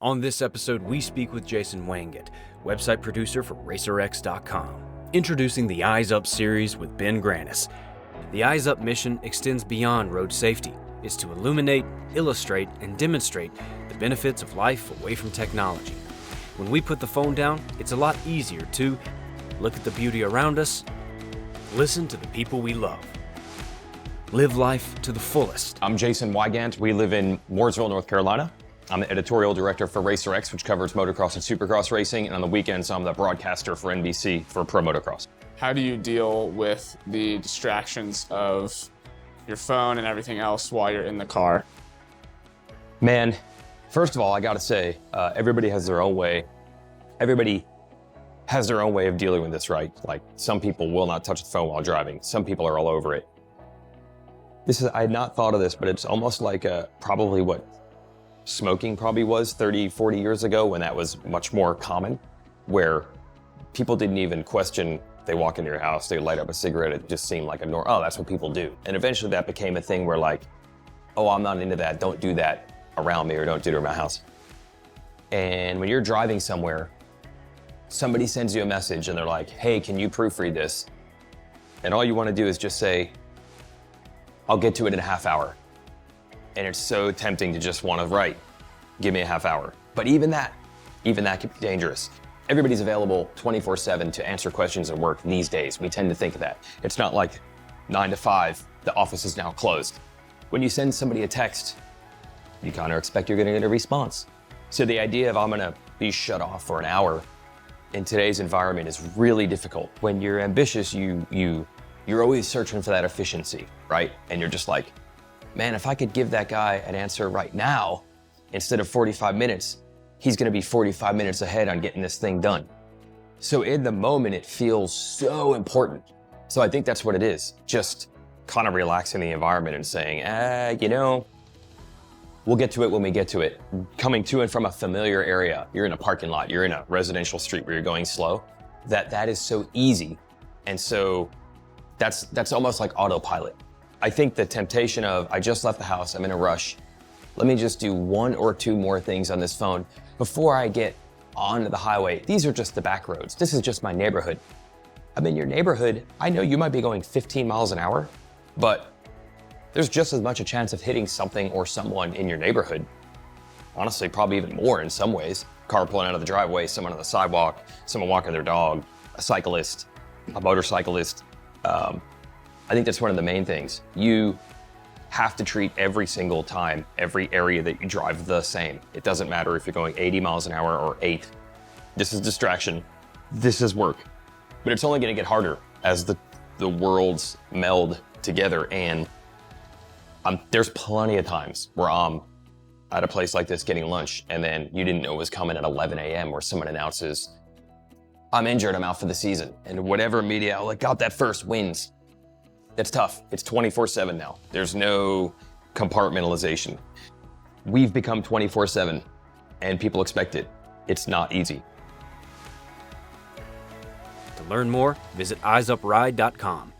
On this episode, we speak with Jason Weigandt, website producer for RacerX.com, introducing the Eyes Up series with Ben Granis. The Eyes Up mission extends beyond road safety. It's to illuminate, illustrate, and demonstrate the benefits of life away from technology. When we put the phone down, it's a lot easier to look at the beauty around us, listen to the people we love, live life to the fullest. I'm Jason Weigandt. We live in Mooresville, North Carolina. I'm the editorial director for RacerX, which covers motocross and supercross racing, and on the weekends, I'm the broadcaster for NBC for Pro Motocross. How do you deal with the distractions of your phone and everything else while you're in the car? Man, first of all, I gotta say, everybody has their own way. Everybody has their own way of dealing with this, right? Like, some people will not touch the phone while driving. Some people are all over it. I had not thought of this, but it's almost like probably what smoking probably was 30, 40 years ago, when that was much more common, where people didn't even question. They walk into your house, they light up a cigarette, it just seemed like oh, that's what people do. And eventually that became a thing where like, oh, I'm not into that, don't do that around me, or don't do it around my house. And when you're driving somewhere, somebody sends you a message and they're like, hey, can you proofread this? And all you want to do is just say, I'll get to it in a half hour. And it's so tempting to just want to write, give me a half hour. But even that can be dangerous. Everybody's available 24/7 to answer questions at work these days. We tend to think of that. It's not like 9 to 5, the office is now closed. When you send somebody a text, you kind of expect you're going to get a response. So the idea of I'm going to be shut off for an hour in today's environment is really difficult. When you're ambitious, you're always searching for that efficiency, right? And you're just like, man, if I could give that guy an answer right now, instead of 45 minutes, he's gonna be 45 minutes ahead on getting this thing done. So in the moment, it feels so important. So I think that's what it is. Just kind of relaxing the environment and saying, we'll get to it when we get to it. Coming to and from a familiar area, you're in a parking lot, you're in a residential street where you're going slow, that is so easy. And so that's almost like autopilot. I think the temptation of, I just left the house, I'm in a rush, let me just do 1 or 2 more things on this phone before I get onto the highway. These are just the back roads. This is just my neighborhood. I'm in your neighborhood. I know you might be going 15 miles an hour, but there's just as much a chance of hitting something or someone in your neighborhood. Honestly, probably even more in some ways. Car pulling out of the driveway, someone on the sidewalk, someone walking their dog, a cyclist, a motorcyclist. I think that's one of the main things. You have to treat every single time, every area that you drive the same. It doesn't matter if you're going 80 miles an hour or 8. This is distraction. This is work. But it's only going to get harder as the worlds meld together. And there's plenty of times where I'm at a place like this getting lunch, and then you didn't know it was coming at 11 a.m. where someone announces, I'm injured, I'm out for the season. And whatever media outlet got that first wins. That's tough. It's 24/7 now. There's no compartmentalization. We've become 24/7, and people expect it. It's not easy. To learn more, visit EyesUpRide.com.